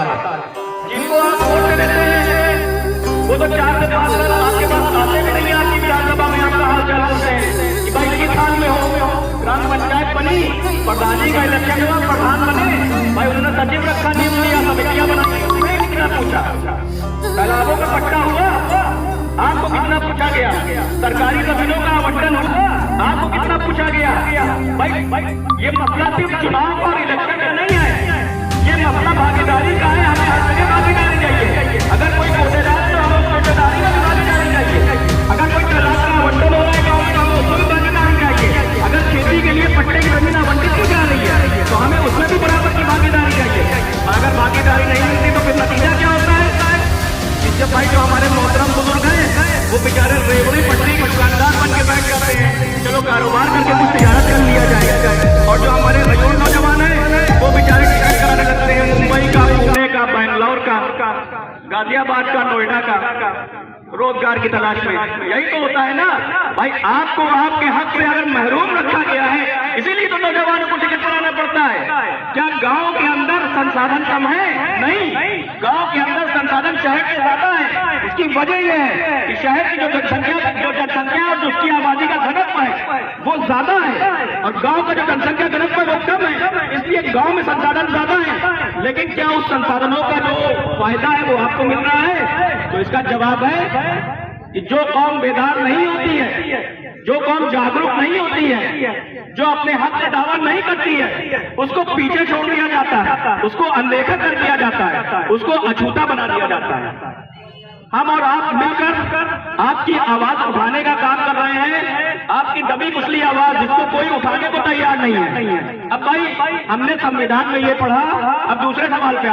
है। जिनको आप वोट दे देते हैं वो तो 4 से 5 साल आपके पास आते भी नहीं, आपकी विधानसभा में आपका हाल चाल पूछते हैं कि भाई किस साल में हो, ग्राम पंचायत बनी, प्रधानी का इलेक्शन हुआ, प्रधान बने, भाई उन्होंने सचिव रखा, नियम लिया, समितियां बनाई, कितना पूछा, तालाबों का पट्टा हुआ, आपको कितना पूछा गया, सरकारी जमीनों का आवंटन हुआ, आपको कितना पूछा गया। भाई ये मसला सिर्फ चुनाव और इलेक्शन का नहीं है, ये मसला भागीदारी का है। हमें हर जगह भागीदारी चाहिए। अगर कोई कोटेदार है तो हमें कोटेदारी में भागीदारी चाहिए। अगर कोई तालाब का आवंटन हो रहा है गाँव में, हमें उसमें भी भागीदारी चाहिए। अगर खेती के लिए पट्टे की जमीन आवंटित की जा रही है तो हमें उसमें भी बराबर की भागीदारी चाहिए। अगर भागीदारी नहीं मिलती तो फिर नतीजा क्या होता है? जब भाई जो हमारे मोहतरम बुजुर्ग हैं वो बेचारे रेवड़ी पटरी के दुकानदार बन के बैठ जाते हैं, चलो कारोबार करके कुछ तिजारत कर लिया जाए। और जो हमारे नौजवान नौजवान हैं वो बेचारे टिकट कराने लगते हैं मुंबई का, पुणे का, बेंगलोर का, गाजियाबाद का, नोएडा का, रोजगार की तलाश में। यही तो होता है ना भाई, आपको आपके हक से अगर महरूम रखा गया है, इसीलिए तो नौजवानों को टिकट कराना पड़ता है। क्या गांव के अंदर संसाधन कम है? नहीं, गांव के अंदर संसाधन शहर से ज्यादा है। इसकी वजह यह है कि शहर की जो जनसंख्या और उसकी आबादी का घनत्व है वो ज्यादा है और गांव का जो जनसंख्या घनत्व है वो कम है, इसलिए गांव में संसाधन ज्यादा है। लेकिन क्या उस संसाधनों का जो फायदा है वो आपको मिल रहा है? तो इसका जवाब है कि जो कौम बेदार नहीं होती है, जो कौम जागरूक नहीं होती है, जो अपने हक का दावा नहीं करती है, उसको पीछे छोड़ दिया जाता है, उसको अनदेखा कर दिया जाता है, उसको अछूता बना दिया जाता है। हम और आप मिलकर आपकी आवाज उठाने का काम कर रहे हैं, आपकी दबी कुचली आवाज जिसको कोई उठाने को तैयार नहीं है। अब भाई हमने संविधान में ये पढ़ा, अब दूसरे सवाल पे